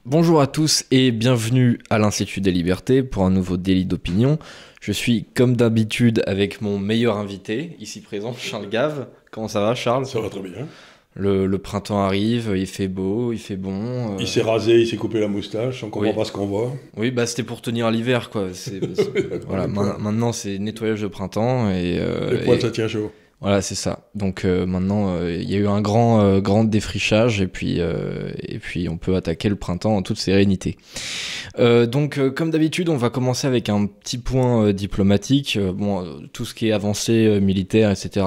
Bonjour à tous et bienvenue à l'Institut des Libertés pour un nouveau délit d'opinion. Je suis comme d'habitude avec mon meilleur invité, ici présent, Charles Gave. Comment ça va, Charles? Ça va très bien. Le printemps arrive, il fait beau, il fait bon. Il s'est rasé, il s'est coupé la moustache, on comprend pas ce qu'on voit. Oui, bah c'était pour tenir l'hiver, quoi. Voilà, maintenant c'est nettoyage de printemps et... Les poils, ça tient chaud. Voilà, c'est ça. Donc maintenant, il y a eu un grand défrichage et puis on peut attaquer le printemps en toute sérénité. Comme d'habitude, on va commencer avec un petit point diplomatique. Tout ce qui est avancée militaire, etc.,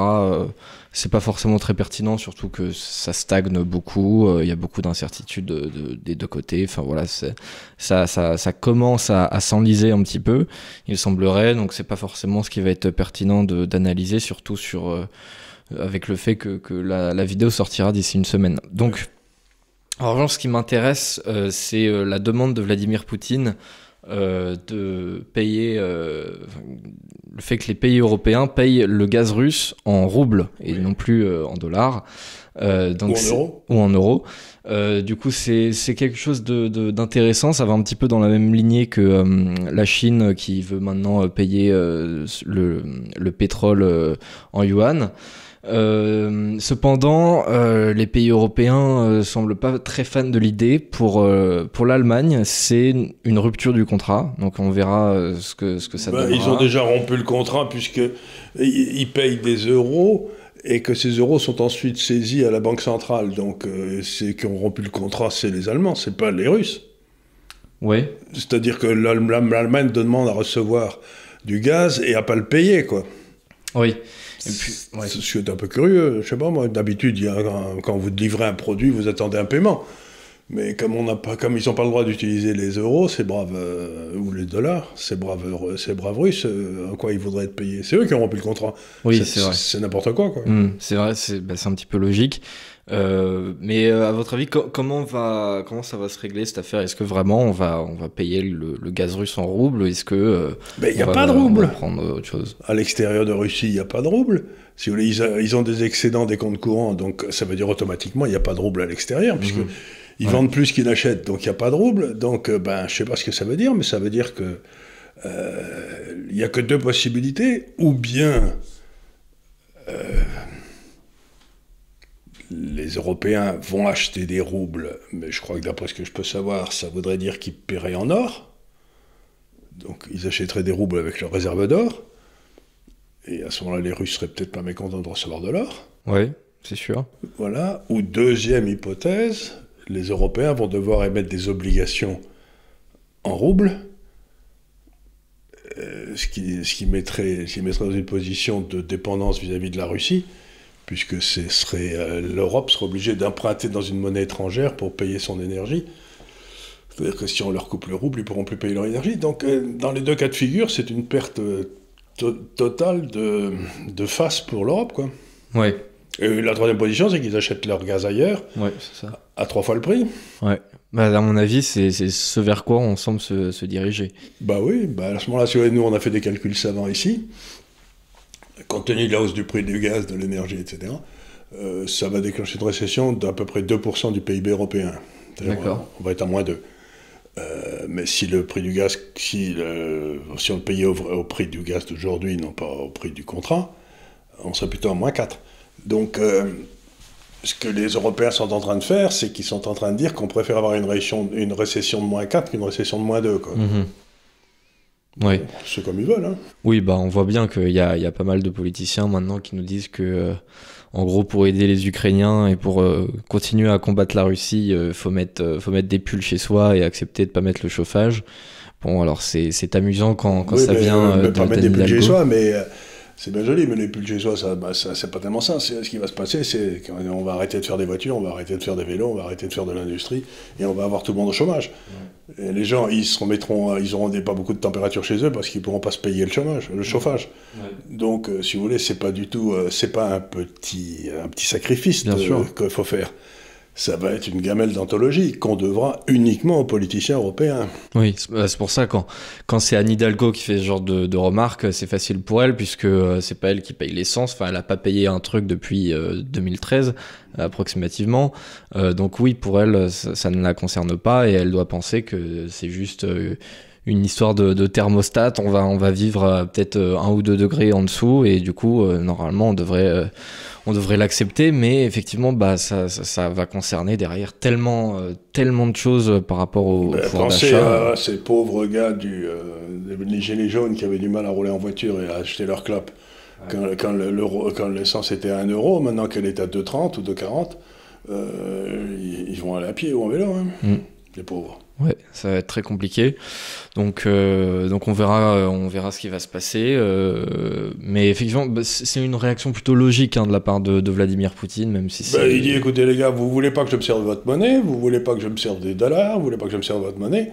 c'est pas forcément très pertinent, surtout que ça stagne beaucoup. Il y a beaucoup d'incertitudes des deux côtés. Enfin voilà, ça commence à s'enliser un petit peu, il semblerait. Donc c'est pas forcément ce qui va être pertinent d'analyser, surtout avec le fait que la vidéo sortira d'ici une semaine. Donc, en revanche, ce qui m'intéresse, c'est la demande de Vladimir Poutine de payer le fait que les pays européens payent le gaz russe en roubles et non plus en dollars. Ou en euros. Du coup, c'est quelque chose d'intéressant. Ça va un petit peu dans la même lignée que la Chine qui veut maintenant payer le pétrole en yuan. Cependant, les pays européens semblent pas très fans de l'idée. Pour l'Allemagne, c'est une rupture du contrat. Donc on verra ce que ça donnera. Ils ont déjà rompu le contrat puisqu'ils payent des euros et que ces euros sont ensuite saisis à la Banque centrale. Donc ceux qui ont rompu le contrat, c'est les Allemands, c'est pas les Russes. Oui. C'est-à-dire que l'Allemagne demande à recevoir du gaz et à pas le payer, quoi. Oui. Et puis, je suis un peu curieux, je sais pas moi, d'habitude, quand vous livrez un produit, vous attendez un paiement. Mais comme ils n'ont pas le droit d'utiliser les euros, ces braves, ou les dollars, ces braves Russes, en quoi ils voudraient être payés? C'est eux qui ont rompu le contrat. Oui, c'est vrai. C'est n'importe quoi. C'est vrai, c'est un petit peu logique. Mais à votre avis, comment ça va se régler cette affaire? Est-ce que vraiment on va payer le gaz russe en roubles? Est-ce que il n'y a pas de roubles. On va prendre autre chose? À l'extérieur de Russie, il n'y a pas de roubles. Si vous voulez, ils ont des excédents des comptes courants, donc ça veut dire automatiquement il n'y a pas de roubles à l'extérieur, puisque ils vendent plus qu'ils n'achètent, donc il n'y a pas de roubles. Donc je ne sais pas ce que ça veut dire, mais ça veut dire que il n'y a que deux possibilités, ou bien les Européens vont acheter des roubles, mais je crois que d'après ce que je peux savoir, ça voudrait dire qu'ils paieraient en or. Donc ils achèteraient des roubles avec leurs réserves d'or. Et à ce moment-là, les Russes seraient peut-être pas mécontents de recevoir de l'or. Oui, c'est sûr. Voilà. Ou deuxième hypothèse, les Européens vont devoir émettre des obligations en roubles, ce qui mettrait dans une position de dépendance vis-à-vis de la Russie, puisque l'Europe serait obligée d'emprunter dans une monnaie étrangère pour payer son énergie. C'est-à-dire que si on leur coupe le rouble, ils ne pourront plus payer leur énergie. Donc, dans les deux cas de figure, c'est une perte totale de face pour l'Europe, quoi. Ouais. Et la troisième position, c'est qu'ils achètent leur gaz ailleurs, c'est ça. À 3 fois le prix. Ouais. À mon avis, c'est ce vers quoi on semble se diriger. Oui, à ce moment-là, si nous, on a fait des calculs savants ici, compte tenu de la hausse du prix du gaz, de l'énergie, etc., ça va déclencher une récession d'à peu près 2% du PIB européen. D'accord. On va être à moins 2. Mais si le prix du gaz, si on le payait au prix du gaz d'aujourd'hui, non pas au prix du contrat, on serait plutôt à moins 4. Donc, ce que les Européens sont en train de faire, c'est qu'ils sont en train de dire qu'on préfère avoir une récession de moins 4 qu'une récession de moins 2, quoi. Oui. C'est comme ils veulent, hein. Oui, on voit bien qu'il y a pas mal de politiciens maintenant qui nous disent que, en gros, pour aider les Ukrainiens et pour continuer à combattre la Russie, faut mettre des pulls chez soi et accepter de pas mettre le chauffage. Bon, alors c'est amusant quand ça vient de pas mettre des pulls chez soi, mais c'est bien joli, mais les pulls chez soi, ça c'est pas tellement ça. Ce qui va se passer, c'est qu'on va arrêter de faire des voitures, on va arrêter de faire des vélos, on va arrêter de faire de l'industrie, et on va avoir tout le monde au chômage. Et les gens, ils auront pas beaucoup de température chez eux parce qu'ils pourront pas se payer le chauffage. Donc, si vous voulez, c'est pas du tout, c'est pas un petit sacrifice qu'il faut faire. ça va être une gamelle d'anthologie qu'on devra uniquement aux politiciens européens. Oui, c'est pour ça quand c'est Anne Hidalgo qui fait ce genre de remarques, c'est facile pour elle puisque c'est pas elle qui paye l'essence. Enfin, elle a pas payé un truc depuis 2013 approximativement. Donc oui, pour elle, ça ne la concerne pas et elle doit penser que c'est juste une histoire de thermostat. On va vivre peut-être 1 ou 2 degrés en dessous et du coup, normalement, on devrait l'accepter, mais effectivement, ça va concerner derrière tellement de choses par rapport au pouvoir d'achat. Pensez à ces pauvres gars des Gilets jaunes qui avaient du mal à rouler en voiture et à acheter leur clope. Ouais. Quand l'essence était à 1 euro, maintenant qu'elle est à 2,30 ou 2,40, ils vont aller à pied ou en vélo, hein, les pauvres. Ouais, ça va être très compliqué. Donc on verra ce qui va se passer. Mais effectivement, c'est une réaction plutôt logique de la part de Vladimir Poutine, même si c'est... il dit, écoutez les gars, vous voulez pas que je me serve de votre monnaie, vous voulez pas que je me serve des dollars, vous voulez pas que je me serve de votre monnaie,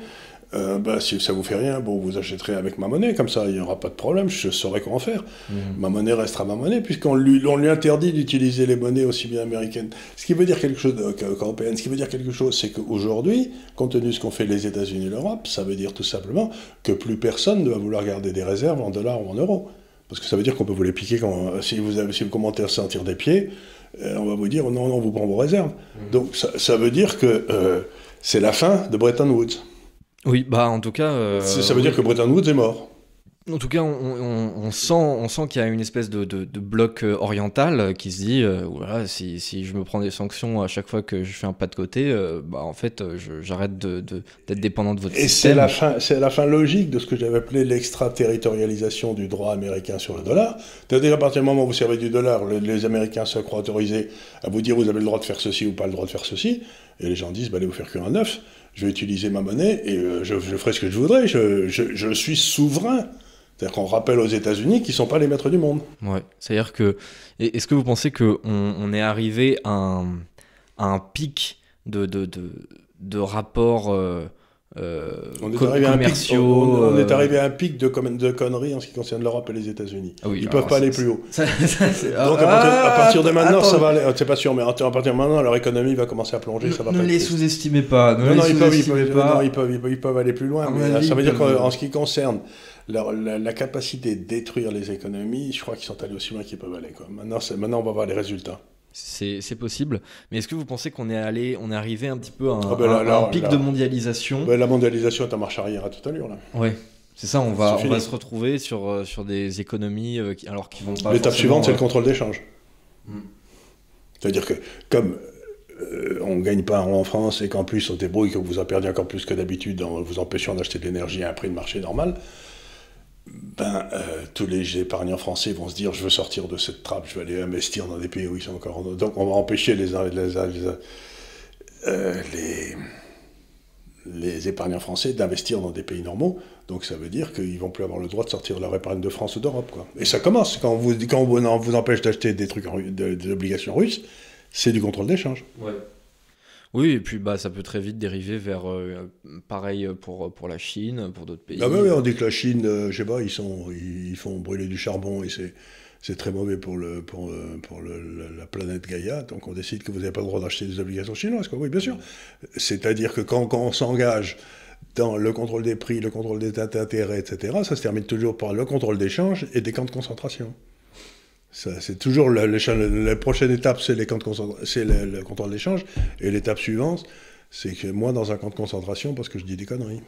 si ça vous fait rien, vous achèterez avec ma monnaie, comme ça il n'y aura pas de problème, je saurai quoi en faire. Ma monnaie restera ma monnaie, puisqu'on lui interdit d'utiliser les monnaies aussi bien américaines. Ce qui veut dire quelque chose, qu'européenne, ce qui veut dire quelque chose, c'est qu'aujourd'hui, compte tenu de ce qu'ont fait les États-Unis et l'Europe, ça veut dire tout simplement que plus personne ne va vouloir garder des réserves en dollars ou en euros. Parce que ça veut dire qu'on peut vous les piquer si vous commencez à sentir des pieds, on va vous dire non, on vous prend vos réserves. Donc ça veut dire que c'est la fin de Bretton Woods. Oui, en tout cas... ça veut dire que Bretton Woods est mort. En tout cas, on sent qu'il y a une espèce de bloc oriental qui se dit voilà, si je me prends des sanctions à chaque fois que je fais un pas de côté, en fait, j'arrête d'être dépendant de votre système. Et c'est la fin logique de ce que j'avais appelé l'extraterritorialisation du droit américain sur le dollar. C'est-à-dire à partir du moment où vous servez du dollar, les Américains se croient autorisés à vous dire vous avez le droit de faire ceci ou pas le droit de faire ceci, et les gens disent allez vous faire cuire un œuf, je vais utiliser ma monnaie et je ferai ce que je voudrais, je suis souverain. C'est-à-dire qu'on rappelle aux États-Unis qu'ils ne sont pas les maîtres du monde. Ouais, c'est-à-dire que... Est-ce que vous pensez qu'on est arrivé à un pic de rapports commerciaux on est arrivé à un pic de conneries en ce qui concerne l'Europe et les États-Unis. Ah oui, ils ne peuvent pas aller plus haut. Donc à partir de maintenant, ça va aller... C'est pas sûr, mais à partir de maintenant, leur économie va commencer à plonger. Ne les sous-estimez pas. Ils peuvent aller plus loin. Mais ça veut dire qu'en ce qui concerne... La capacité de détruire les économies, je crois qu'ils sont allés aussi loin qu'ils peuvent aller. Maintenant, on va voir les résultats. C'est possible. Mais est-ce que vous pensez qu'on est arrivé un petit peu à un pic de mondialisation ? La mondialisation est en marche arrière à toute allure. Là. Ouais. C'est ça, on va se retrouver sur des économies qui vont pas... L'étape suivante, c'est le contrôle d'échange. C'est-à-dire que, comme... on ne gagne pas en France et qu'en plus on débrouille, que vous en perdez encore plus que d'habitude en vous empêchant d'acheter de l'énergie à un prix de marché normal, tous les épargnants français vont se dire je veux sortir de cette trappe, je vais aller investir dans des pays où ils sont encore... Donc on va empêcher les épargnants français d'investir dans des pays normaux, donc ça veut dire qu'ils ne vont plus avoir le droit de sortir de leur épargne de France ou d'Europe. Et ça commence, quand on vous empêche d'acheter des trucs des obligations russes, c'est du contrôle d'échange. Ouais. Oui, et puis ça peut très vite dériver vers pareil pour la Chine, pour d'autres pays. Oui, on dit que la Chine, je sais pas, ils font brûler du charbon et c'est très mauvais pour la planète Gaïa, donc on décide que vous n'avez pas le droit d'acheter des obligations chinoises, quoi. Oui, bien sûr. C'est-à-dire que quand on s'engage dans le contrôle des prix, le contrôle des intérêts, etc., ça se termine toujours par le contrôle d'échange et des camps de concentration. C'est toujours la prochaine étape, c'est les camps de c'est le contrôle d'échange, et l'étape suivante, c'est que moi dans un camp de concentration parce que je dis des conneries.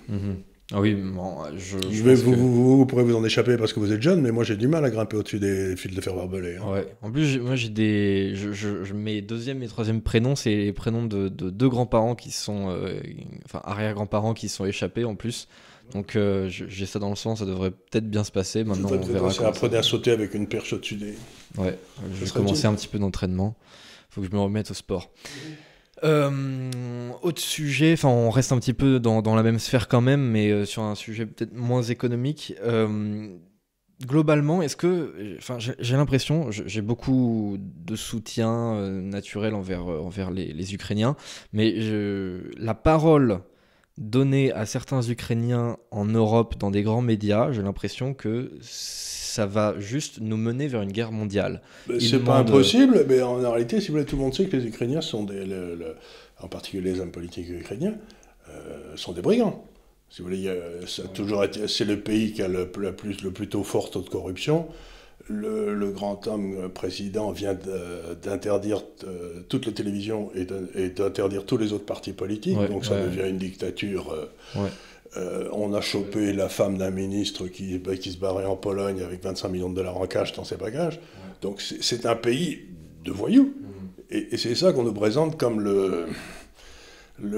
Ah oui, vous pourrez vous en échapper parce que vous êtes jeune, mais moi j'ai du mal à grimper au-dessus des fils de fer barbelés. Ouais. En plus, moi j'ai mes deuxième et troisième prénoms, c'est les prénoms de 2 grands-parents qui sont, arrière-grands-parents qui sont échappés en plus. Donc j'ai ça dans le sang, ça devrait peut-être bien se passer. Maintenant on verra. Apprenez à sauter avec une perche au-dessus des... Ouais, je vais commencer un petit peu d'entraînement. Faut que je me remette au sport. Autre sujet, on reste un petit peu dans la même sphère quand même, mais sur un sujet peut-être moins économique. Globalement, est-ce que, j'ai l'impression, j'ai beaucoup de soutien naturel envers les Ukrainiens, mais la parole donnée à certains Ukrainiens en Europe dans des grands médias, j'ai l'impression que ça va juste nous mener vers une guerre mondiale. C'est pas impossible, mais en réalité, si vous voulez, tout le monde sait que les Ukrainiens sont en particulier les hommes politiques ukrainiens, sont des brigands. Si vous voulez, c'est le pays qui a le plus tôt fort taux de corruption. Le grand homme président vient d'interdire toute la télévision et d'interdire tous les autres partis politiques, donc ça devient une dictature. On a chopé la femme d'un ministre qui se barrait en Pologne avec 25 millions de dollars en cash dans ses bagages. Donc c'est un pays de voyous. Et c'est ça qu'on nous présente comme le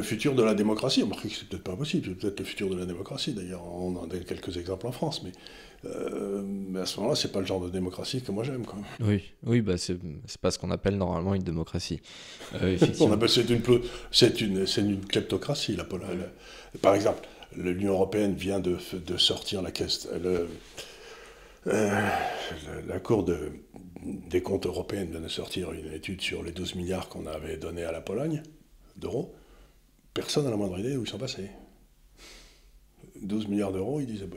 futur de la démocratie. On remarque que c'est peut-être pas possible, c'est peut-être le futur de la démocratie. D'ailleurs, on en a quelques exemples en France, mais à ce moment-là, c'est pas le genre de démocratie que moi j'aime, quoi. Oui, bah c'est pas ce qu'on appelle normalement une démocratie. C'est une kleptocratie, la Pologne. Par exemple, l'Union européenne vient de sortir la Cour des comptes européenne vient de sortir une étude sur les 12 milliards qu'on avait donnés à la Pologne d'euros. Personne n'a la moindre idée où ils sont passés. 12 milliards d'euros, ils disaient...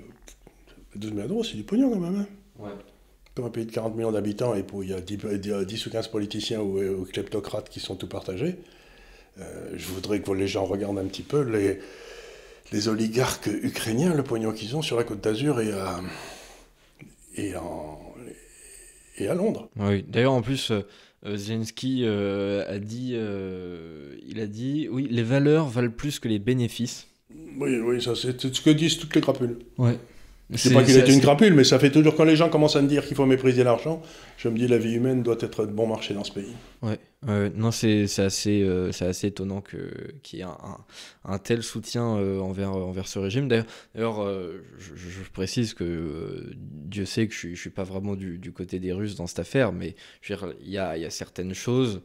12 milliards d'euros, c'est du pognon quand même. Pour un pays de 40 millions d'habitants et où il y a 10 ou 15 politiciens ou kleptocrates qui sont tout partagés, je voudrais que les gens regardent un petit peu les oligarques ukrainiens, le pognon qu'ils ont sur la Côte d'Azur et à Londres. Oui, d'ailleurs en plus... Zelensky a dit, oui, les valeurs valent plus que les bénéfices. Oui, ça c'est ce que disent toutes les crapules. Ouais. Je ne sais pas qu'il était une crapule, mais ça fait toujours, quand les gens commencent à me dire qu'il faut mépriser l'argent, je me dis la vie humaine doit être de bon marché dans ce pays. Non, c'est assez étonnant qu'il y ait un tel soutien envers ce régime. D'ailleurs, je précise que Dieu sait que je ne suis pas vraiment du côté des Russes dans cette affaire, mais je veux dire, il y a certaines choses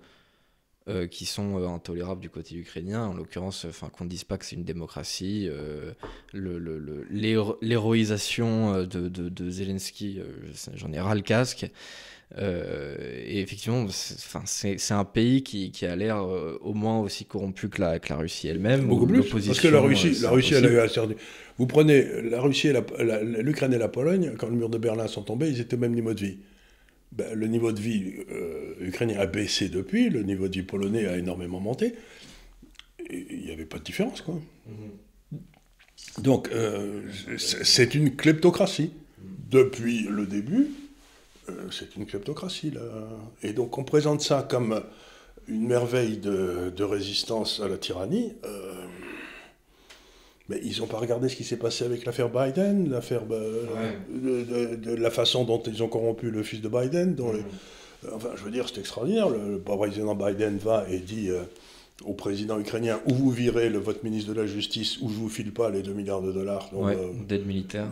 qui sont intolérables du côté ukrainien, en l'occurrence, qu'on ne dise pas que c'est une démocratie, l'héroïsation de Zelensky, j'en ai ras le casque, et effectivement, c'est un pays qui a l'air au moins aussi corrompu que la Russie elle-même. Beaucoup plus, parce que la Russie elle a eu à faire du... Vous prenez la Russie, l'Ukraine et la Pologne, quand le mur de Berlin sont tombés, ils étaient au même niveau de vie. Le niveau de vie ukrainien a baissé depuis, le niveau de vie polonais a énormément monté, et il n'y avait pas de différence, quoi. Donc, c'est une kleptocratie. Depuis le début, c'est une kleptocratie, là. Et donc, on présente ça comme une merveille de résistance à la tyrannie. Mais ils n'ont pas regardé ce qui s'est passé avec l'affaire Biden, de la façon dont ils ont corrompu le fils de Biden. Enfin, je veux dire, c'est extraordinaire. Le président Biden va et dit au président ukrainien, ou vous virez votre ministre de la Justice, ou je vous file pas les 2 milliards de dollars d'aide militaire.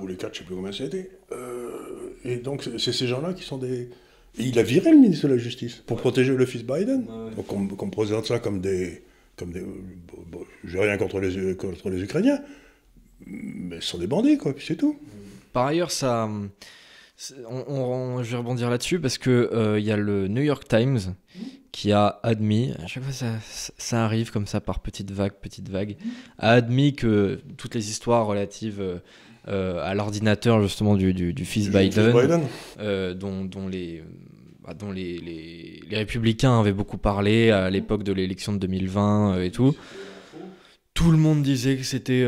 Ou les 4, je ne sais plus combien c'était. Et donc, c'est ces gens-là qui sont des... Et il a viré le ministre de la Justice pour protéger le fils Biden. Donc, on présente ça comme des... j'ai rien contre les Ukrainiens, mais ce sont des bandits, quoi, puis c'est tout. Par ailleurs, je vais rebondir là-dessus parce que y a le New York Times qui a admis, à chaque fois ça arrive comme ça par petites vagues, a admis que toutes les histoires relatives à l'ordinateur justement du fils Biden, dont les républicains avaient beaucoup parlé à l'époque de l'élection de 2020 et tout. Tout le monde disait que c'était,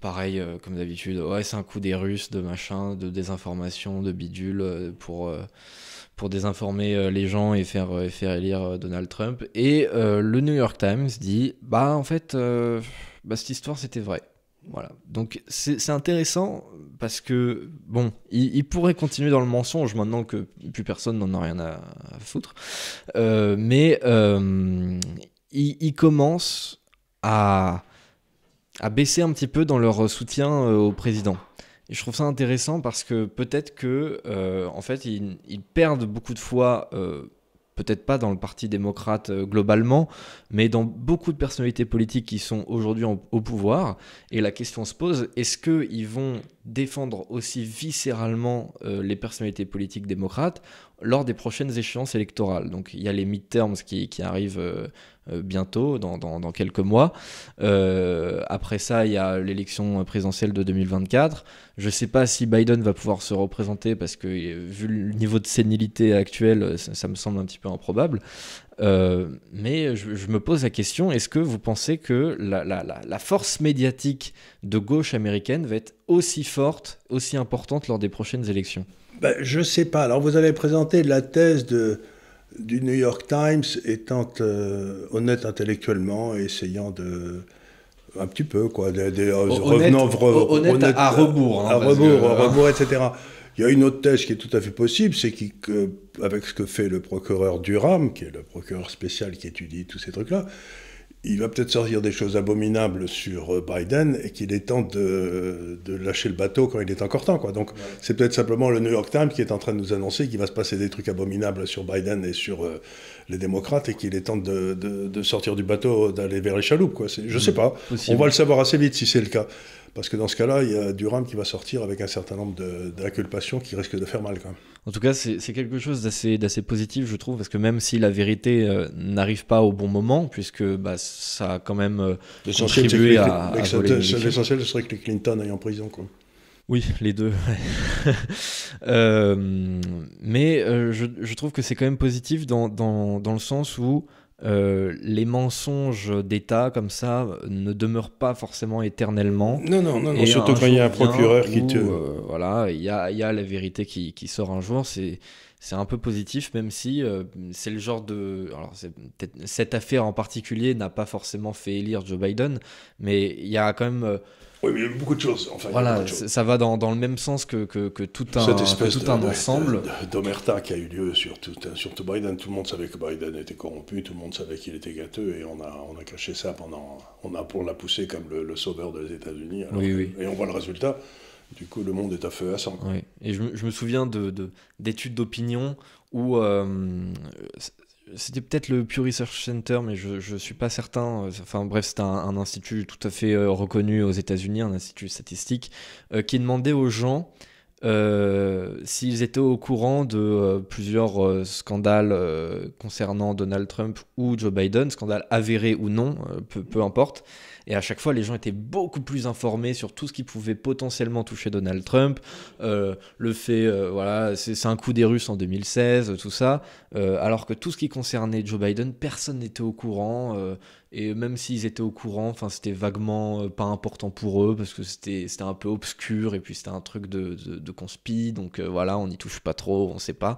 pareil, comme d'habitude, c'est un coup des Russes, de machin, de désinformation, de bidule, pour désinformer les gens et faire élire Donald Trump. Et le New York Times dit, en fait, cette histoire, c'était vrai. Voilà. Donc c'est intéressant parce que bon, il pourrait continuer dans le mensonge maintenant que plus personne n'en a rien à foutre, mais il commence à baisser un petit peu dans leur soutien au président. Et je trouve ça intéressant parce que peut-être que en fait ils perdent beaucoup de fois. Peut-être pas dans le Parti démocrate globalement, mais dans beaucoup de personnalités politiques qui sont aujourd'hui au pouvoir. Et la question se pose, est-ce qu'ils vont défendre aussi viscéralement les personnalités politiques démocrates lors des prochaines échéances électorales ? Donc il y a les midterms qui arrivent bientôt, dans quelques mois. Après ça, il y a l'élection présidentielle de 2024. Je ne sais pas si Biden va pouvoir se représenter parce que vu le niveau de sénilité actuel, ça me semble un petit peu improbable. Mais je me pose la question, est-ce que vous pensez que la force médiatique de gauche américaine va être aussi forte, aussi importante lors des prochaines élections? Je ne sais pas. Alors vous avez présenté la thèse du New York Times étant honnête intellectuellement et essayant un petit peu, quoi, honnête à rebours. À rebours, etc. Il y a une autre thèse qui est tout à fait possible, c'est qu'avec ce que fait le procureur Durham, qui est le procureur spécial qui étudie tous ces trucs-là, il va peut-être sortir des choses abominables sur Biden et qu'il est temps de lâcher le bateau quand il est encore temps, quoi. Donc c'est peut-être simplement le New York Times qui est en train de nous annoncer qu'il va se passer des trucs abominables sur Biden et sur les démocrates et qu'il est temps de sortir du bateau, d'aller vers les chaloupes, quoi. Je sais pas. Possible. On va le savoir assez vite si c'est le cas. Parce que dans ce cas-là, il y a Durham qui va sortir avec un certain nombre d'inculpations qui risquent de faire mal, quand même. En tout cas, c'est quelque chose d'assez positif, je trouve, parce que même si la vérité n'arrive pas au bon moment, puisque ça a quand même contribué à voler l'élection. L'essentiel, ce serait que les Clinton aillent en prison, quoi. Oui, les deux. Mais je trouve que c'est quand même positif dans le sens où les mensonges d'État comme ça ne demeurent pas forcément éternellement. Non, surtout quand il y a un procureur qui te... voilà, il y a la vérité qui sort un jour, c'est un peu positif, même si c'est le genre de... Alors, cette affaire en particulier n'a pas forcément fait élire Joe Biden, mais il y a quand même... Oui, mais il y a beaucoup de choses. Enfin, voilà, ça va dans le même sens que tout un ensemble. D'omerta qui a eu lieu sur tout Biden. Tout le monde savait que Biden était corrompu, tout le monde savait qu'il était gâteux, et on a caché ça pour la pousser comme le sauveur des États-Unis. Oui. Et on voit le résultat. Du coup, le monde est à feu et à sang. Oui. Et je me souviens d'études d'opinion où... c'était peut-être le Pew Research Center, mais je suis pas certain. Enfin bref, c'est un institut tout à fait reconnu aux États-Unis, un institut statistique, qui demandait aux gens s'ils étaient au courant de plusieurs scandales concernant Donald Trump ou Joe Biden, scandales avérés ou non, peu importe. Et à chaque fois, les gens étaient beaucoup plus informés sur tout ce qui pouvait potentiellement toucher Donald Trump. Le fait, voilà, c'est un coup des Russes en 2016, tout ça. Alors que tout ce qui concernait Joe Biden, personne n'était au courant. Et même s'ils étaient au courant, c'était vaguement pas important pour eux parce que c'était un peu obscur et puis c'était un truc de conspi. Donc voilà, on n'y touche pas trop, on sait pas.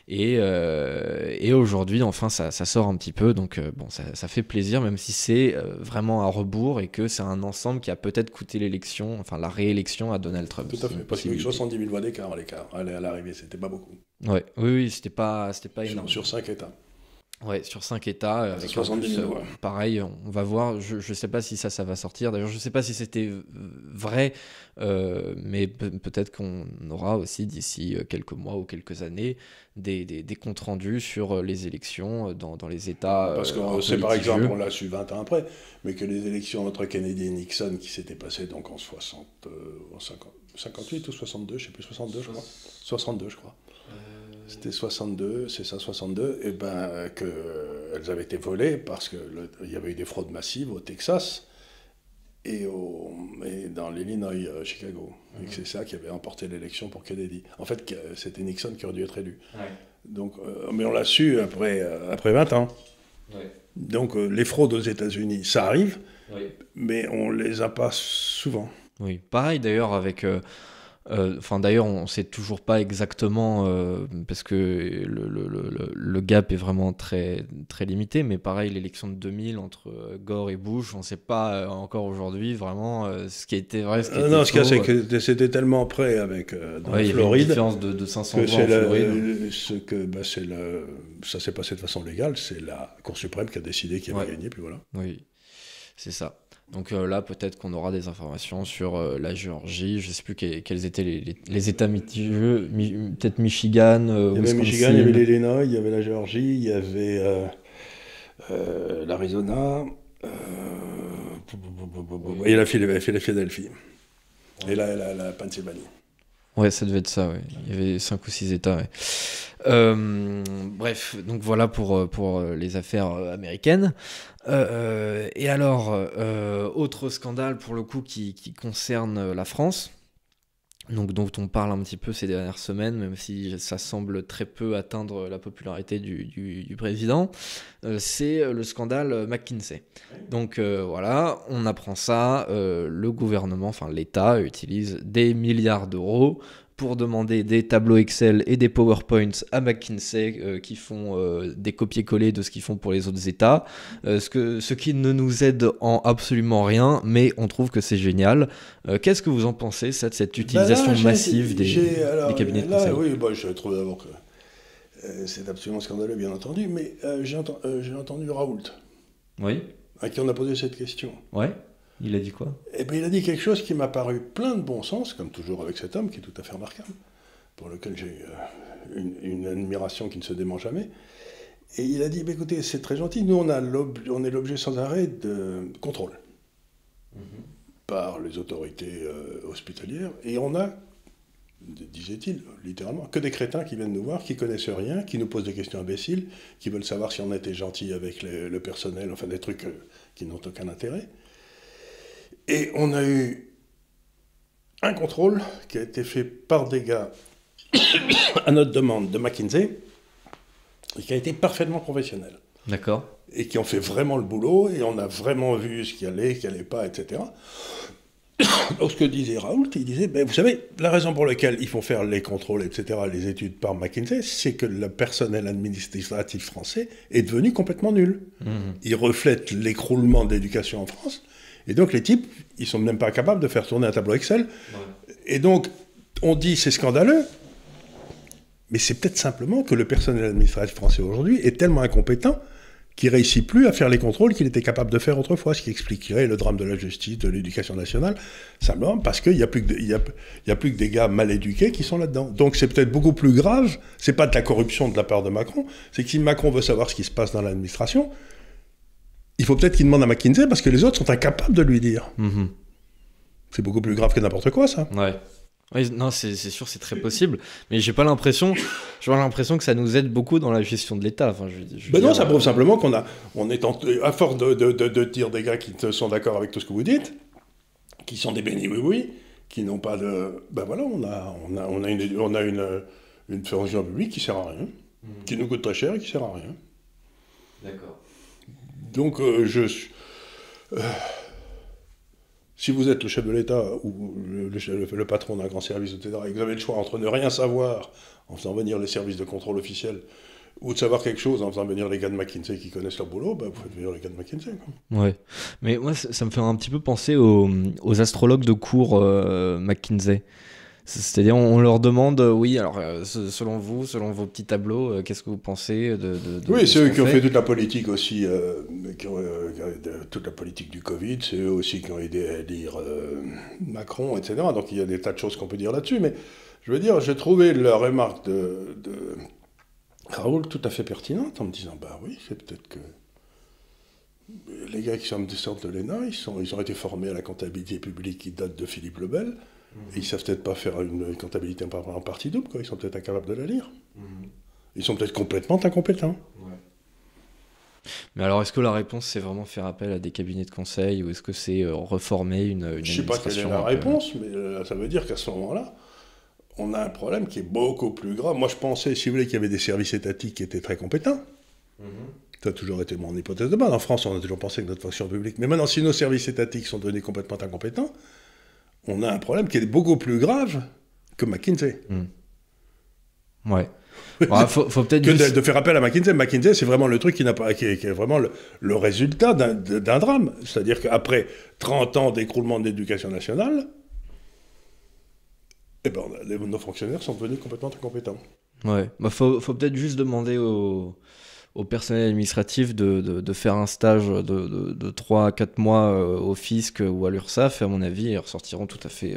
Et aujourd'hui, enfin, ça sort un petit peu, donc bon, ça fait plaisir, même si c'est vraiment à rebours et que c'est un ensemble qui a peut-être coûté la réélection à Donald Trump. Tout à fait, parce qu'il y a eu 70 000 voix d'écart à l'arrivée, c'était pas beaucoup. Ouais, oui, c'était pas énorme. Sur 5 États. Ouais, sur 5 États, avec 70 000 voix. Pareil, on va voir, je sais pas si ça va sortir, d'ailleurs je sais pas si c'était vrai, mais peut-être qu'on aura aussi d'ici quelques mois ou quelques années des comptes rendus sur les élections dans les États. Parce qu'on sait par exemple, on l'a su 20 ans après, mais que les élections entre Kennedy et Nixon qui s'étaient passées donc en 58 ou 62, je sais plus, 62 je crois. 62 je crois. C'était 62, c'est ça, 62, et qu'elles avaient été volées parce qu'il y avait eu des fraudes massives au Texas et dans l'Illinois, Chicago. Et que c'est ça qui avait emporté l'élection pour Kennedy. En fait, c'était Nixon qui aurait dû être élu. Ouais. Donc, mais on l'a su après 20 ans. Ouais. Donc, les fraudes aux États-Unis, ça arrive, mais on les a pas souvent. Oui, pareil d'ailleurs avec... d'ailleurs, on ne sait toujours pas exactement parce que le gap est vraiment très, très limité. Mais pareil, l'élection de 2000 entre Gore et Bush, on ne sait pas encore aujourd'hui vraiment ce qui était vrai. Ce qui était non, ce qu'il y a, c'est que c'était tellement près avec dans la Floride. Il y avait une différence de 500 voix en Floride. Ça s'est passé de façon légale. C'est la Cour suprême qui a décidé qu'il avait gagné. Puis voilà. Oui, c'est ça. Donc là, peut-être qu'on aura des informations sur la Géorgie. Je ne sais plus quels étaient les États mitigeux. Peut-être Michigan, il y avait Michigan, il y avait l'Illinois, il y avait la Géorgie, il y avait l'Arizona, et la Philadelphie, et la Pennsylvanie. Ouais, ça devait être ça, ouais. Il y avait 5 ou 6 États, ouais. Bref, donc voilà pour les affaires américaines. Et alors, autre scandale pour le coup qui concerne la France, donc dont on parle un petit peu ces dernières semaines, même si ça semble très peu atteindre la popularité du président, c'est le scandale McKinsey. Donc voilà, on apprend ça, le gouvernement, enfin l'État utilise des milliards d'euros pour demander des tableaux Excel et des PowerPoints à McKinsey qui font des copier-coller de ce qu'ils font pour les autres États, ce qui ne nous aide en absolument rien, mais on trouve que c'est génial. Qu'est-ce que vous en pensez, ça, de cette utilisation massive des cabinets de conseil? Oui, je trouve d'abord que c'est absolument scandaleux, bien entendu, mais j'ai entendu Raoult, Oui. à qui on a posé cette question. Ouais. Il a dit quoi? Eh bien, il a dit quelque chose qui m'a paru plein de bon sens, comme toujours avec cet homme qui est tout à fait remarquable, pour lequel j'ai une admiration qui ne se dément jamais. Et il a dit, écoutez, c'est très gentil, nous on est l'objet sans arrêt de contrôle par les autorités hospitalières, et on a, disait-il, littéralement, que des crétins qui viennent nous voir, qui connaissent rien, qui nous posent des questions imbéciles, qui veulent savoir si on a été gentil avec le personnel, enfin des trucs qui n'ont aucun intérêt. Et on a eu un contrôle qui a été fait par des gars à notre demande de McKinsey et qui a été parfaitement professionnel. D'accord. Et qui ont fait vraiment le boulot et on a vraiment vu ce qui allait pas, etc. Donc ce que disait Raoult, il disait, vous savez, la raison pour laquelle ils font faire les contrôles, etc., les études par McKinsey, c'est que le personnel administratif français est devenu complètement nul. Il reflète l'écroulement de l'éducation en France. Et donc les types, ils sont même pas capables de faire tourner un tableau Excel. Ouais. Et donc, on dit c'est scandaleux, mais c'est peut-être simplement que le personnel administratif français aujourd'hui est tellement incompétent qu'il ne réussit plus à faire les contrôles qu'il était capable de faire autrefois, ce qui expliquerait le drame de la justice, de l'éducation nationale, simplement parce qu'il n'y a plus que des gars mal éduqués qui sont là-dedans. Donc c'est peut-être beaucoup plus grave, c'est pas de la corruption de la part de Macron, c'est que si Macron veut savoir ce qui se passe dans l'administration, il faut peut-être qu'il demande à McKinsey parce que les autres sont incapables de lui dire. C'est beaucoup plus grave que n'importe quoi, ça. Ouais. Oui, non, c'est sûr, c'est très possible, mais j'ai pas l'impression que ça nous aide beaucoup dans la gestion de l'État. Enfin, non, ça prouve simplement on est à force de dire des gars qui sont d'accord avec tout ce que vous dites, qui sont des bénis oui, qui n'ont pas de... voilà, on a une fonction publique qui sert à rien, qui nous coûte très cher et qui sert à rien. D'accord. Donc, si vous êtes le chef de l'État ou le patron d'un grand service, etc., et que vous avez le choix entre ne rien savoir en faisant venir les services de contrôle officiels ou de savoir quelque chose en faisant venir les gars de McKinsey qui connaissent leur boulot, vous faites venir les gars de McKinsey. Quoi. Ouais, mais moi, ça me fait un petit peu penser aux astrologues de cours McKinsey. C'est-à-dire, on leur demande, oui, alors, selon vous, selon vos petits tableaux, qu'est-ce que vous pensez de oui, c'est eux qui ont fait toute la politique aussi, toute la politique du Covid, c'est eux aussi qui ont aidé à élire Macron, etc. Donc il y a des tas de choses qu'on peut dire là-dessus, mais je veux dire, j'ai trouvé la remarque de Raoult tout à fait pertinente en me disant, oui, c'est peut-être que les gars qui sortent de l'ENA, ils ont été formés à la comptabilité publique qui date de Philippe le Bel. Et ils ne savent peut-être pas faire une comptabilité en partie double, quoi. Ils sont peut-être incapables de la lire. Ils sont peut-être complètement incompétents. Ouais. Mais alors, est-ce que la réponse, c'est vraiment faire appel à des cabinets de conseil ou est-ce que c'est reformer une administration? Je ne sais pas quelle est la réponse, mais ça veut dire qu'à ce moment-là, on a un problème qui est beaucoup plus grave. Moi, je pensais, si vous voulez, qu'il y avait des services étatiques qui étaient très compétents. Ça a toujours été mon hypothèse de base. En France, on a toujours pensé que notre fonction publique... Mais maintenant, si nos services étatiques sont devenus complètement incompétents, on a un problème qui est beaucoup plus grave que McKinsey. Ouais. Faut peut-être de faire appel à McKinsey. McKinsey, c'est vraiment le truc qui est vraiment le résultat d'un drame. C'est-à-dire qu'après 30 ans d'écroulement de l'éducation nationale, nos fonctionnaires sont devenus complètement incompétents. Ouais. Faut peut-être juste demander au personnel administratif de faire un stage de 3 à 4 mois au fisc ou à l'URSSAF, et à mon avis, ils ressortiront tout à fait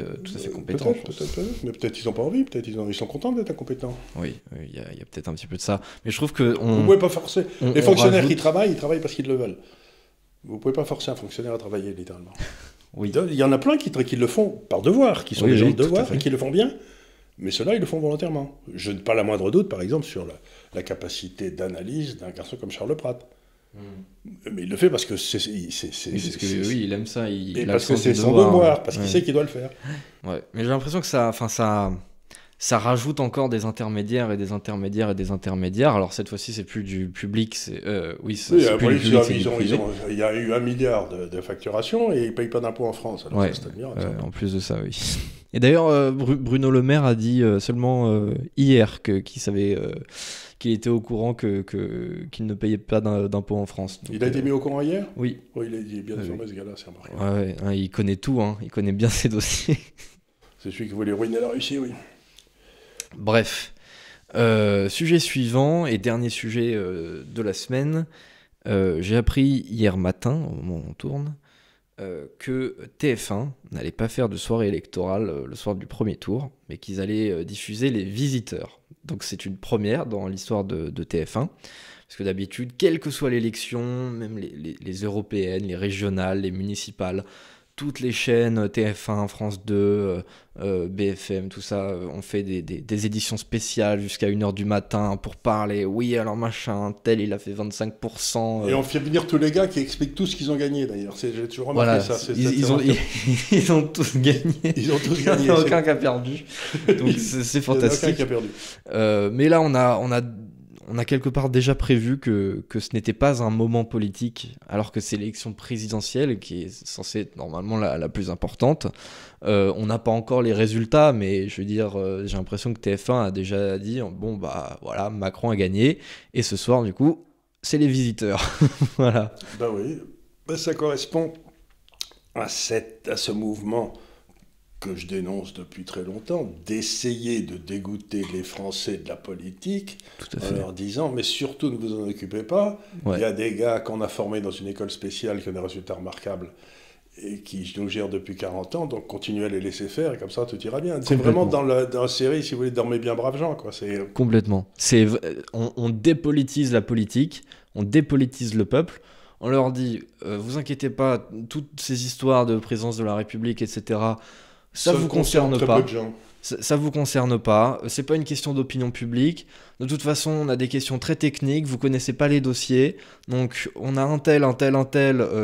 compétents. Peut-être, mais peut-être ils n'ont pas envie, peut-être ils sont contents d'être incompétents. Oui, il y a peut-être un petit peu de ça. Mais je trouve que... Vous ne pouvez pas forcer. Les fonctionnaires qui travaillent, ils travaillent parce qu'ils le veulent. Vous ne pouvez pas forcer un fonctionnaire à travailler, littéralement. Oui. Il y en a plein qui le font par devoir, qui sont des gens de devoir et qui le font bien. Mais ceux-là, ils le font volontairement. Je n'ai pas la moindre doute, par exemple, sur la capacité d'analyse d'un garçon comme Charles Pratt. Mais il le fait parce que c'est oui, il aime ça. Et parce que c'est son devoir, parce qu'il sait qu'il doit le faire. Ouais. Mais j'ai l'impression que ça rajoute encore des intermédiaires et des intermédiaires et des intermédiaires. Alors cette fois-ci, c'est plus du public, c'est plus du public, il y a eu 1 milliard de facturation et ils ne payent pas d'impôts en France. Alors ouais, ça, c'est admirable, en plus de ça, oui. Et d'ailleurs, Bruno Le Maire a dit seulement hier qu'il était au courant qu'il ne payait pas d'impôts en France. Donc, il a été mis au courant hier ? Oui. Oui, il est bien informé, ce gars-là, c'est remarquable. Ouais, hein, il connaît tout, hein, il connaît bien ses dossiers. C'est celui qui voulait ruiner la Russie, oui. Bref, sujet suivant et dernier sujet de la semaine. J'ai appris hier matin, au moment où on tourne, que TF1 n'allait pas faire de soirée électorale le soir du premier tour, mais qu'ils allaient diffuser Les Visiteurs. Donc c'est une première dans l'histoire de TF1, parce que d'habitude, quelle que soit l'élection, même les européennes, les régionales, les municipales, toutes les chaînes TF1, France 2, BFM, tout ça, on fait des éditions spéciales jusqu'à 1h du matin pour parler. Oui, alors machin, tel il a fait 25%. Et on fait venir tous les gars qui expliquent tout ce qu'ils ont gagné d'ailleurs. J'ai toujours remarqué ça. Ils ont tous gagné. Ils ont tous gagné. Il n'y a aucun qui a perdu. Donc c'est fantastique. Il n'y a aucun qui a perdu. Mais là, on a quelque part déjà prévu que ce n'était pas un moment politique, alors que c'est l'élection présidentielle qui est censée être normalement la plus importante. On n'a pas encore les résultats, mais je veux dire, j'ai l'impression que TF1 a déjà dit bon bah voilà, Macron a gagné, et ce soir du coup, c'est Les Visiteurs. Voilà. Bah oui, ça correspond à ce mouvement que je dénonce depuis très longtemps, d'essayer de dégoûter les Français de la politique en leur disant « mais surtout ne vous en occupez pas, il y a des gars qu'on a formés dans une école spéciale qui ont des résultats remarquables et qui nous gèrent depuis 40 ans, donc continuez à les laisser faire et comme ça tout ira bien ». C'est vraiment dans la série, si vous voulez, Dormez bien braves gens, quoi. Complètement. On dépolitise la politique, on dépolitise le peuple. On leur dit vous inquiétez pas, toutes ces histoires de présence de la République, etc., ça vous concerne pas. Ça vous concerne pas. C'est pas une question d'opinion publique. De toute façon, on a des questions très techniques. Vous connaissez pas les dossiers. Donc, on a un tel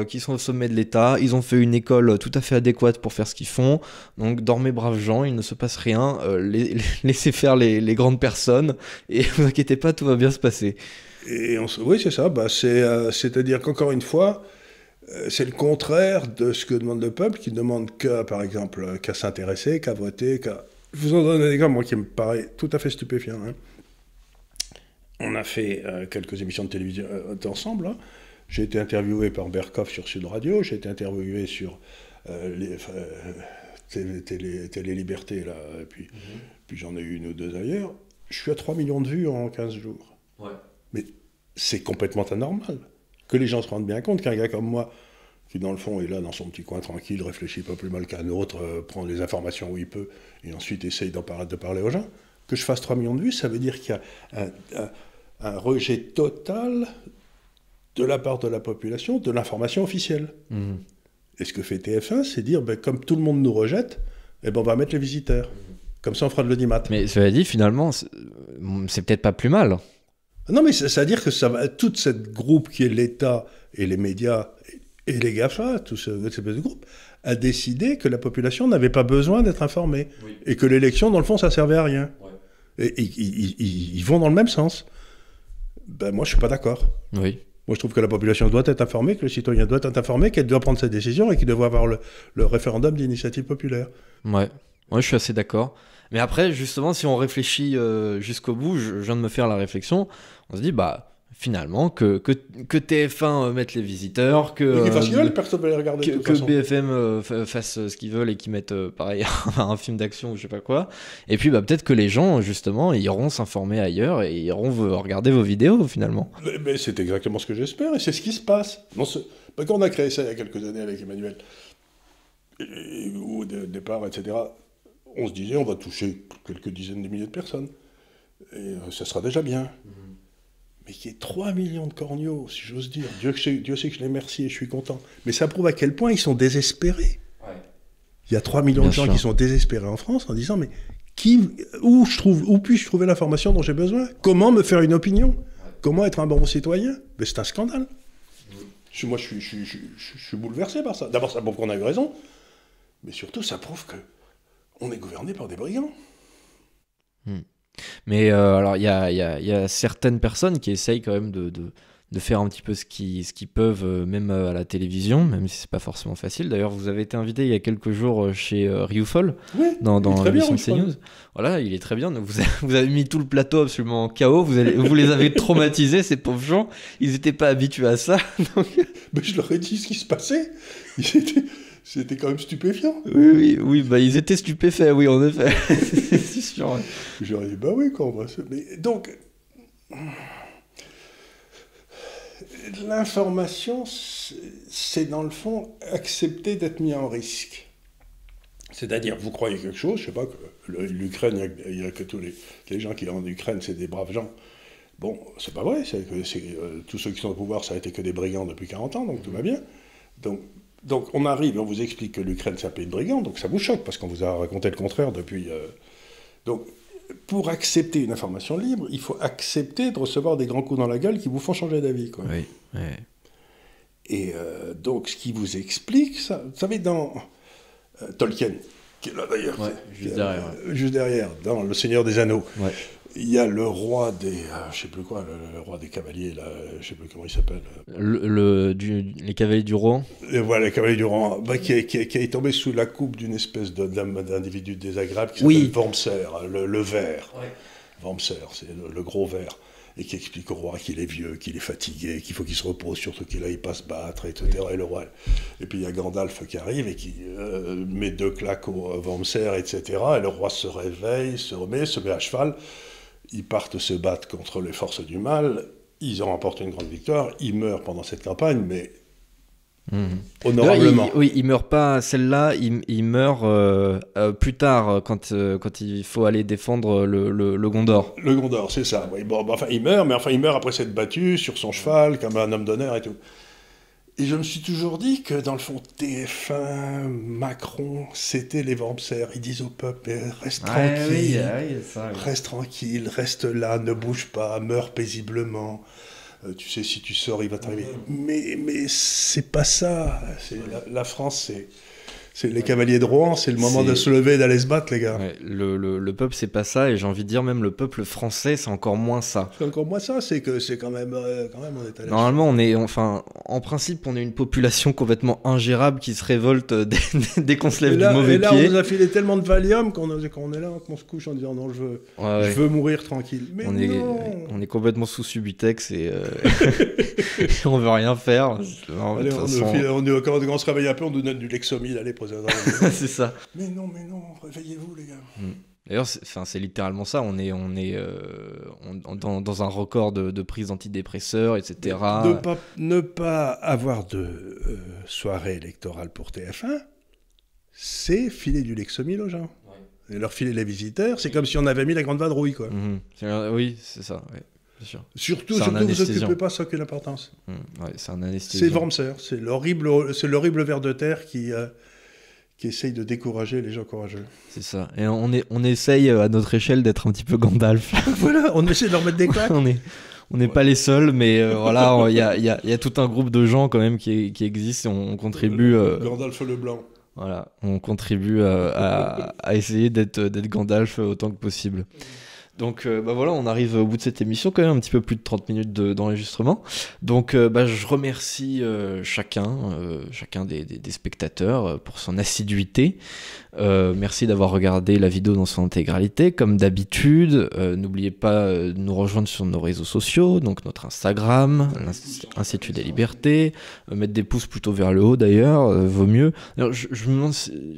qui sont au sommet de l'État. Ils ont fait une école tout à fait adéquate pour faire ce qu'ils font. Donc, dormez braves gens. Il ne se passe rien. Laissez faire les grandes personnes. Et vous inquiétez pas, tout va bien se passer. Oui, c'est ça. C'est-à-dire qu'encore une fois, c'est le contraire de ce que demande le peuple, qui ne demande par exemple, qu'à s'intéresser, qu'à voter, Je vous en donne un exemple, moi, qui me paraît tout à fait stupéfiant. Hein. On a fait quelques émissions de télévision ensemble. Hein. J'ai été interviewé par Berkoff sur Sud Radio, j'ai été interviewé sur Télé Liberté, là, et puis j'en ai eu 1 ou 2 ailleurs. Je suis à 3 millions de vues en 15 jours. Ouais. Mais c'est complètement anormal. Que les gens se rendent bien compte qu'un gars comme moi, qui dans le fond est là dans son petit coin tranquille, réfléchit pas plus mal qu'un autre, prend les informations où il peut, et ensuite essaye de parler aux gens, que je fasse 3 millions de vues, ça veut dire qu'il y a un rejet total de la part de la population de l'information officielle. Mmh. Et ce que fait TF1, c'est dire, comme tout le monde nous rejette, on va mettre Les Visiteurs. Comme ça, on fera de l'audimat. Mais cela dit, finalement, c'est peut-être pas plus mal. Non, mais c'est-à-dire que toute cette groupe qui est l'État et les médias et les GAFA, tout ce groupe, a décidé que la population n'avait pas besoin d'être informée. Oui. Et que l'élection, dans le fond, ça servait à rien. Ouais. Et ils vont dans le même sens. Moi, je suis pas d'accord. Oui. Moi, je trouve que la population doit être informée, que le citoyen doit être informé, qu'elle doit prendre ses décisions et qu'il doit avoir le référendum d'initiative populaire. Ouais, je suis assez d'accord. Mais après, justement, si on réfléchit jusqu'au bout, je viens de me faire la réflexion, on se dit, finalement, que TF1 mette Les Visiteurs, que personne va les regarder, que BFM fasse ce qu'ils veulent et qu'ils mettent, pareil, un film d'action ou je sais pas quoi. Et puis, peut-être que les gens, justement, iront s'informer ailleurs et iront regarder vos vidéos, finalement. Mais c'est exactement ce que j'espère, et c'est ce qui se passe. Quand on a créé ça il y a quelques années avec Emmanuel, au départ, etc., on se disait, on va toucher quelques dizaines de milliers de personnes. Et ça sera déjà bien. Mmh. Mais qu'il y ait 3 millions de corneaux, si j'ose dire. Dieu sait que je les remercie et je suis content. Mais ça prouve à quel point ils sont désespérés. Ouais. Il y a 3 millions de gens qui sont désespérés en France en disant, mais Où puis-je trouver l'information dont j'ai besoin? Comment me faire une opinion? Comment être un bon citoyen? Mais c'est un scandale. Moi, je suis bouleversé par ça. D'abord, ça prouve qu'on a eu raison, mais surtout, ça prouve qu'on est gouverné par des brigands. Mais alors, il y a certaines personnes qui essayent quand même de faire un petit peu ce qu'ils peuvent, même à la télévision, même si c'est pas forcément facile. D'ailleurs, vous avez été invité il y a quelques jours chez Rioufol, dans l'émission de CNews. Voilà, il est très bien. Donc vous avez mis tout le plateau absolument en chaos. Vous les avez traumatisés, ces pauvres gens. Ils n'étaient pas habitués à ça. Donc... Mais je leur ai dit ce qui se passait. C'était quand même stupéfiant. Oui, bah ils étaient stupéfaits, oui, en effet. C'est sûr. Ouais. J'aurais dit, bah oui, quand on va se... Mais donc, l'information, c'est dans le fond accepter d'être mis en risque. C'est-à-dire, vous croyez quelque chose, je sais pas, que l'Ukraine, il n'y a que tous les gens qui sont en Ukraine, c'est des braves gens. Bon, c'est pas vrai, tous ceux qui sont au pouvoir, ça a été que des brigands depuis 40 ans, donc tout va bien. Donc on arrive et on vous explique que l'Ukraine c'est un pays de brigands, donc ça vous choque parce qu'on vous a raconté le contraire depuis. Donc pour accepter une information libre, il faut accepter de recevoir des grands coups dans la gueule qui vous font changer d'avis, quoi. Oui. Et donc ce qui vous explique ça, vous savez dans Tolkien, qui est là d'ailleurs, juste derrière, dans Le Seigneur des Anneaux. Ouais. Il y a le roi des... je sais plus quoi, le roi des cavaliers, là, je sais plus comment il s'appelle. Les cavaliers du Rohan. Et voilà, les cavaliers du Rohan, qui est tombé sous la coupe d'une espèce d'individu désagréable qui s'appelle Wormser, le ver. Ouais. Wormser, c'est le gros ver. Et qui explique au roi qu'il est vieux, qu'il est fatigué, qu'il faut qu'il se repose, surtout qu'il n'aille pas se battre, etc. Oui. Et le roi... Et puis il y a Gandalf qui arrive et qui met 2 claques au Wormser, etc. Et le roi se réveille, se met à cheval. Ils partent se battre contre les forces du mal, ils en remportent une grande victoire, ils meurent pendant cette campagne, mais honorablement. Il meurt pas celle-là, il meurt plus tard, quand il faut aller défendre le Gondor. Le Gondor, c'est ça. Oui, bon, enfin, il meurt, mais enfin, il meurt après s'être battu sur son cheval, comme un homme d'honneur et tout. Et je me suis toujours dit que, dans le fond, TF1, Macron, c'était les Wormser. Ils disent au peuple, reste tranquille, reste tranquille, reste là, ne bouge pas, meurs paisiblement. Tu sais, si tu sors, il va t'arriver. Mais c'est pas ça. La France, c'est les cavaliers de Rohan, c'est le moment de se lever et d'aller se battre, les gars. Ouais, le peuple, c'est pas ça, et j'ai envie de dire même le peuple français, c'est encore moins ça. C'est encore moins ça, c'est que c'est quand même on est allé. Normalement, en principe, on est une population complètement ingérable qui se révolte dès qu'on se lève du mauvais pied. Et là, on nous a filé tellement de Valium qu'on est là, qu'on se couche en disant non, je veux mourir tranquille. Mais on est complètement sous Subutex et on veut rien faire. Allez, quand on se réveille un peu, on nous donne du Lexomil, allez, c'est ça. Mais non, réveillez-vous, les gars. D'ailleurs, c'est littéralement ça. On est dans un record de prise d'antidépresseurs, etc. Ne pas avoir de soirée électorale pour TF1, c'est filer du Lexomil aux gens. Ouais. Et leur filer les visiteurs, c'est comme si on avait mis la grande vadrouille, quoi. Oui, c'est ça. Ouais. Sûr. Surtout vous n'occupez pas ça aucune importance. C'est un anesthésiant. C'est Wormser, c'est l'horrible ver de terre qui essaye de décourager les gens courageux. C'est ça. Et on essaye à notre échelle d'être un petit peu Gandalf. Voilà, on essaie de leur mettre des claques. On n'est pas les seuls, mais voilà, il y a tout un groupe de gens quand même qui existent. On contribue. Gandalf le blanc. Voilà, on contribue à essayer d'être Gandalf autant que possible. Donc voilà, on arrive au bout de cette émission, quand même un petit peu plus de 30 minutes d'enregistrement. Donc je remercie chacun des spectateurs pour son assiduité. Merci d'avoir regardé la vidéo dans son intégralité. Comme d'habitude, n'oubliez pas de nous rejoindre sur nos réseaux sociaux, donc notre Instagram, l'Institut des Libertés, mettre des pouces plutôt vers le haut d'ailleurs, vaut mieux. Alors, je me demande,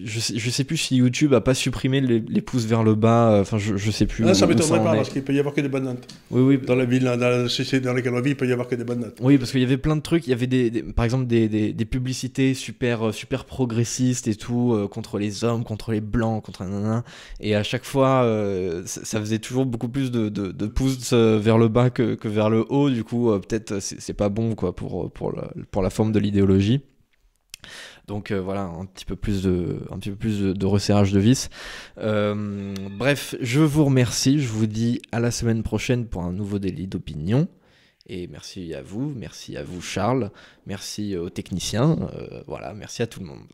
je sais plus si YouTube a pas supprimé les pouces vers le bas, enfin je sais plus. Ça m'étonnerait pas, parce qu'il peut y avoir que des bonnes notes. Oui. Dans la société dans laquelle on vit, il peut y avoir que des bonnes notes. Oui, parce qu'il y avait plein de trucs, il y avait par exemple des publicités super progressistes et tout, contre les hommes, contre les blancs, contre nanana, et à chaque fois ça faisait toujours beaucoup plus de pouces vers le bas que vers le haut, du coup peut-être c'est pas bon quoi pour la forme de l'idéologie. Donc voilà, un petit peu plus de resserrage de vis. Bref, je vous remercie. Je vous dis à la semaine prochaine pour un nouveau délit d'opinion. Et merci à vous Charles, merci aux techniciens, voilà, merci à tout le monde.